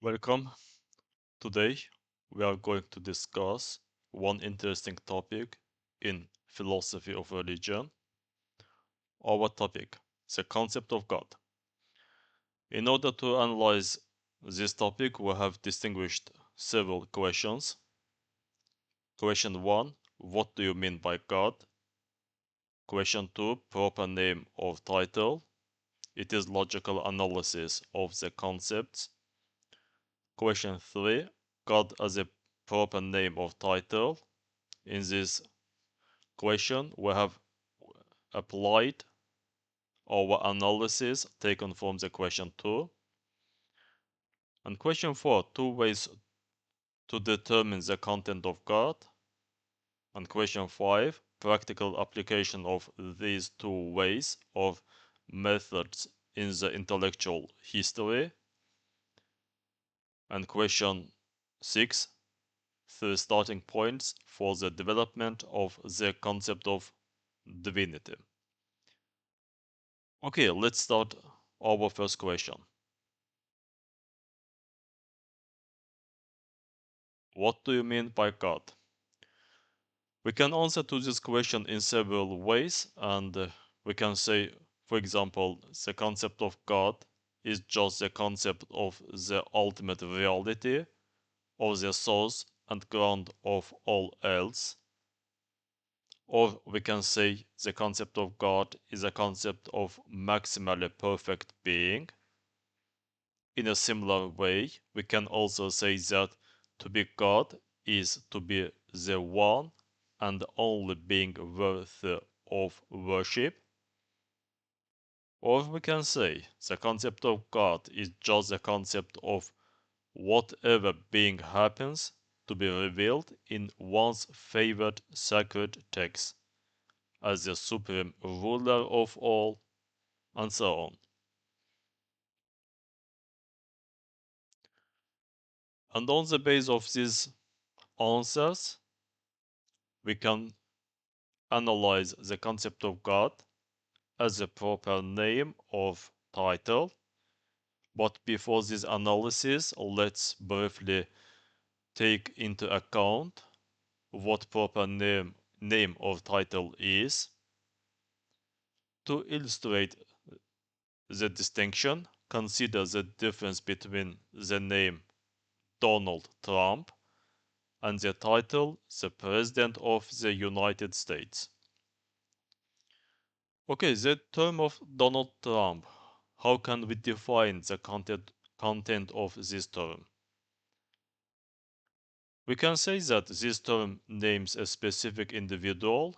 Welcome. Today we are going to discuss one interesting topic in philosophy of religion. Our topic, the concept of God. In order to analyze this topic, we have distinguished several questions. Question 1, what do you mean by God? Question 2, proper name or title. It is logical analysis of the concepts. Question 3, God as a proper name or title. In this question, we have applied our analysis taken from the question 2. And question 4, 2 ways to determine the content of God. And question 5, practical application of these 2 ways of methods in the intellectual history. And question 6, 3 starting points for the development of the concept of divinity. Okay, let's start our first question. What do you mean by God? We can answer to this question in several ways, and we can say, for example, the concept of God is just the concept of the ultimate reality, or the source and ground of all else. Or we can say the concept of God is a concept of maximally perfect being. In a similar way, we can also say that to be God is to be the one and only being worthy of worship. Or we can say the concept of God is just the concept of whatever being happens to be revealed in one's favored sacred text as the supreme ruler of all, and so on. And on the basis of these answers, we can analyze the concept of God as a proper name or title. But before this analysis, let's briefly take into account what proper name or title is. To illustrate the distinction, consider the difference between the name Donald Trump and the title the President of the United States. Okay, the term of Donald Trump. How can we define the content of this term? We can say that this term names a specific individual,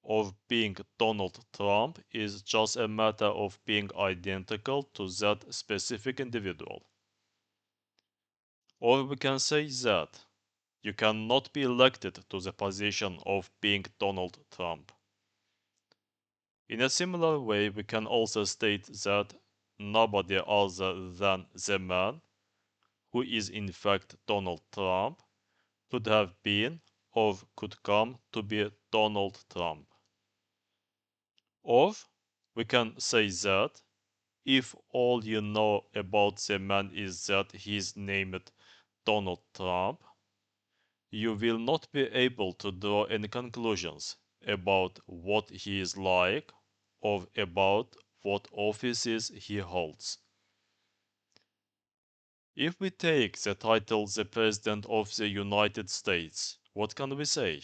or being Donald Trump is just a matter of being identical to that specific individual. Or we can say that you cannot be elected to the position of being Donald Trump. In a similar way, we can also state that nobody other than the man, who is in fact Donald Trump, could have been or could come to be Donald Trump. Or we can say that if all you know about the man is that he is named Donald Trump, you will not be able to draw any conclusions about what he is like or about what offices he holds. If we take the title the President of the United States, what can we say?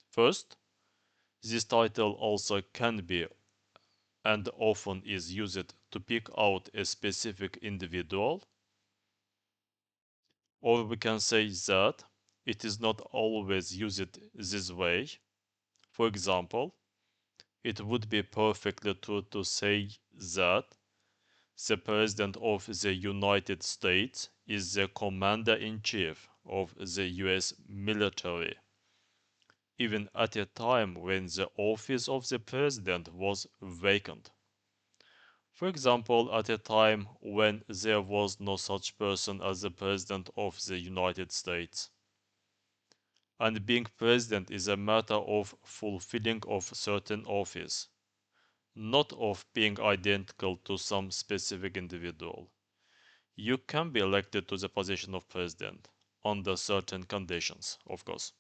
First, this title also can be and often is used to pick out a specific individual. Or we can say that it is not always used this way. For example, it would be perfectly true to say that the President of the United States is the Commander-in-Chief of the US military, even at a time when the office of the President was vacant. For example, at a time when there was no such person as the President of the United States. And being President is a matter of fulfilling of certain office, not of being identical to some specific individual. you can be elected to the position of president under certain conditions, of course.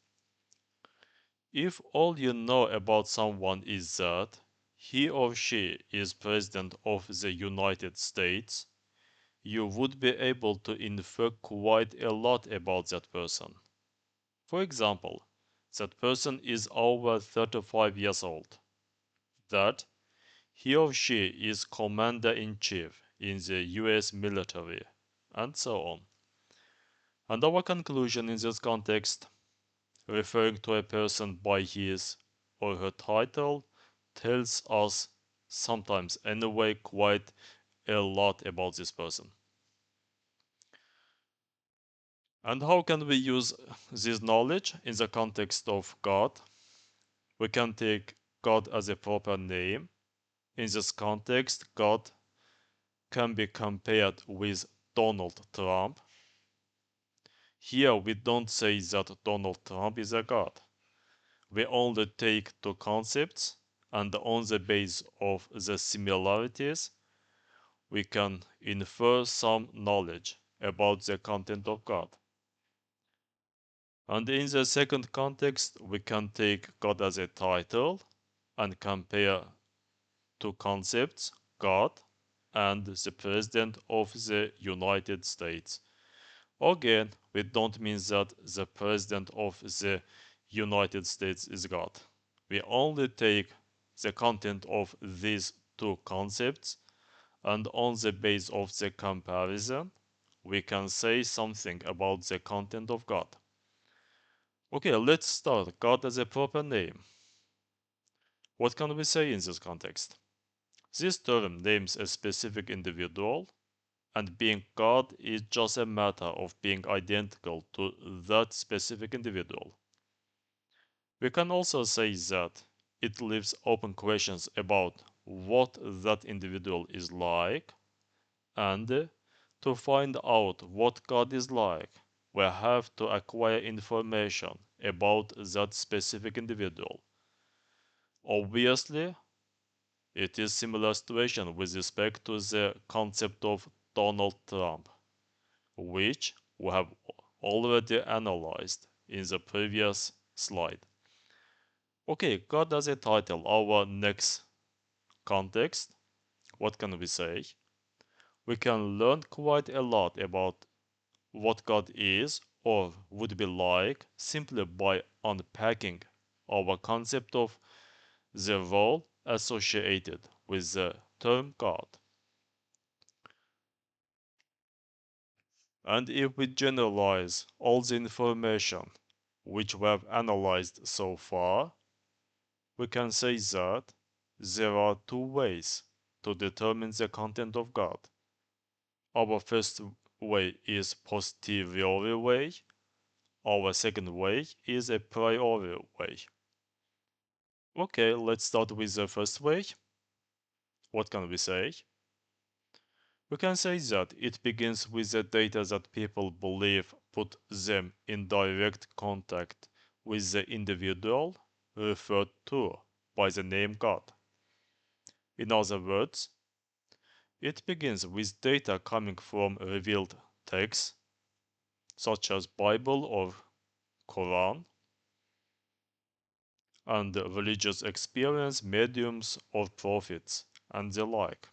If all you know about someone is that he or she is president of the United States, you would be able to infer quite a lot about that person. For example, that person is over 35 years old, that he or she is commander-in-chief in the US military, and so on. And our conclusion in this context, referring to a person by his or her title, tells us sometimes anyway quite a lot about this person. And how can we use this knowledge in the context of God? We can take God as a proper name. In this context, God can be compared with Donald Trump. Here we don't say that Donald Trump is a god. We only take two concepts, and on the basis of the similarities, we can infer some knowledge about the content of God. And in the second context, we can take God as a title and compare two concepts, God and the President of the United States. Again, we don't mean that the President of the United States is God. We only take the content of these two concepts, and on the basis of the comparison, we can say something about the content of God. Okay, let's start God as a proper name. What can we say in this context? This term names a specific individual, and being God is just a matter of being identical to that specific individual. We can also say that it leaves open questions about what that individual is like, and to find out what God is like, we have to acquire information about that specific individual. Obviously, it is similar situation with respect to the concept of Donald Trump, which we have already analyzed in the previous slide. Okay, God as a title, our next context. What can we say? We can learn quite a lot about what God is or would be like simply by unpacking our concept of the role associated with the term God. And if we generalize all the information which we have analyzed so far, we can say that there are two ways to determine the content of God. Our first way is posteriori way. Our second way is a priori way. Okay, let's start with the first way. What can we say? We can say that it begins with the data that people believe put them in direct contact with the individual referred to by the name God. In other words, it begins with data coming from revealed texts such as Bible or Quran, and religious experience, mediums or prophets, and the like.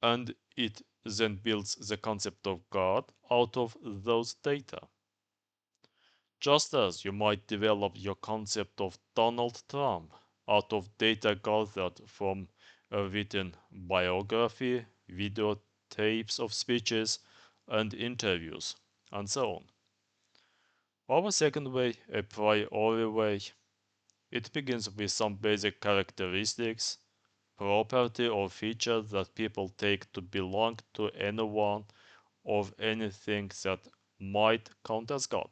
And it then builds the concept of God out of those data. Just as you might develop your concept of Donald Trump out of data gathered from a written biography, videotapes of speeches, and interviews, and so on. Our second way, a priori way, it begins with some basic characteristics, property or feature that people take to belong to anyone or anything that might count as God.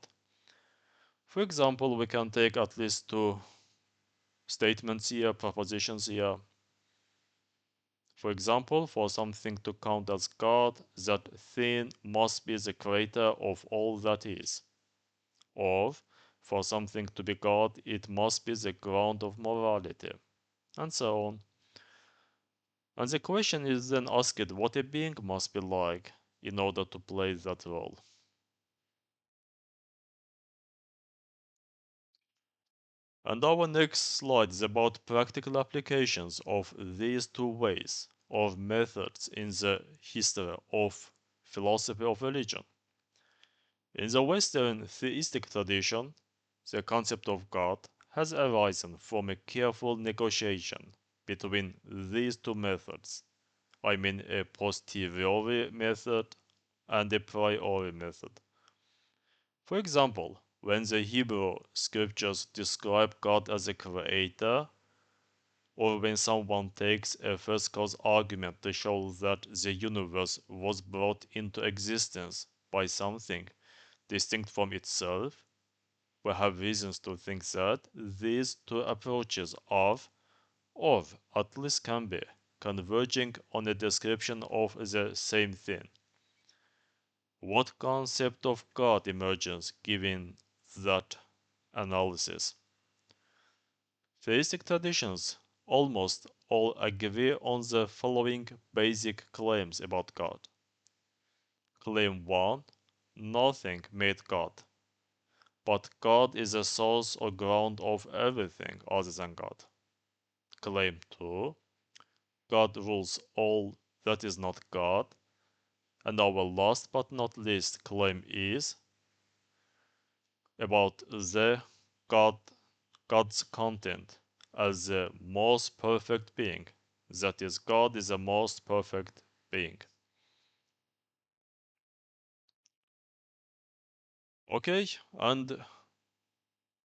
For example, we can take at least two statements here, propositions here. For example, for something to count as God, that thing must be the creator of all that is. Or, for something to be God, it must be the ground of morality, and so on. And the question is then asked what a being must be like in order to play that role. And our next slide is about practical applications of these two ways of methods in the history of philosophy of religion. In the Western theistic tradition, the concept of God has arisen from a careful negotiation between these two methods. I mean a posteriori method and a priori method. For example, when the Hebrew scriptures describe God as a creator, or when someone takes a first cause argument to show that the universe was brought into existence by something distinct from itself, we have reasons to think that these two approaches are, or at least can be, converging on a description of the same thing. What concept of God emerges given that analysis? Theistic traditions almost all agree on the following basic claims about God. Claim 1: nothing made God, but God is the source or ground of everything other than God. Claim 2: God rules all that is not God. And our last but not least claim is about the God's content as the most perfect being. That is, God is the most perfect being. Okay, and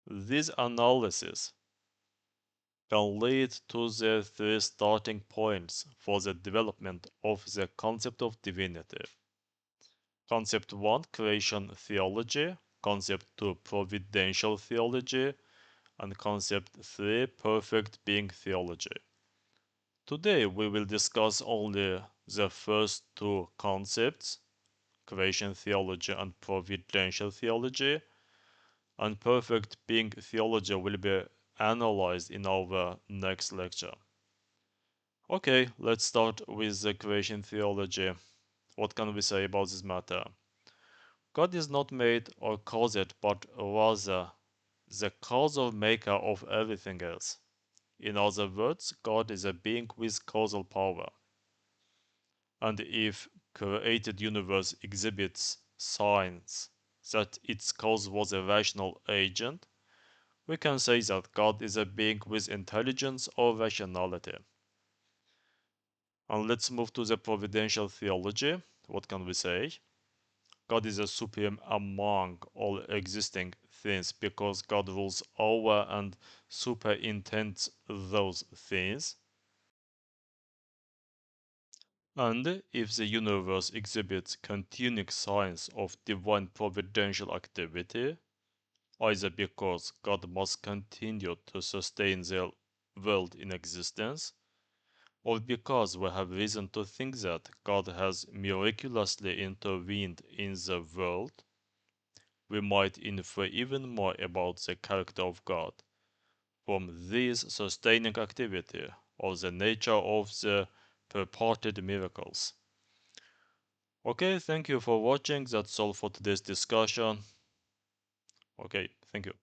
this analysis can lead to the three starting points for the development of the concept of divinity. Concept 1: creation theology. Concept 2: providential theology. And concept 3: perfect being theology. Today we will discuss only the first two concepts, creation theology and providential theology, and perfect being theology will be analyzed in our next lecture. Okay, let's start with the creation theology. What can we say about this matter? God is not made or caused, but rather the causal maker of everything else. In other words, God is a being with causal power. And if created universe exhibits signs that its cause was a rational agent, we can say that God is a being with intelligence or rationality. And let's move to the providential theology. What can we say? God is a supreme among all existing things because God rules over and superintends those things. And if the universe exhibits continuing signs of divine providential activity, either because God must continue to sustain the world in existence, or because we have reason to think that God has miraculously intervened in the world, we might infer even more about the character of God from this sustaining activity or the nature of the purported miracles. Okay, thank you for watching. That's all for today's discussion. Okay, thank you.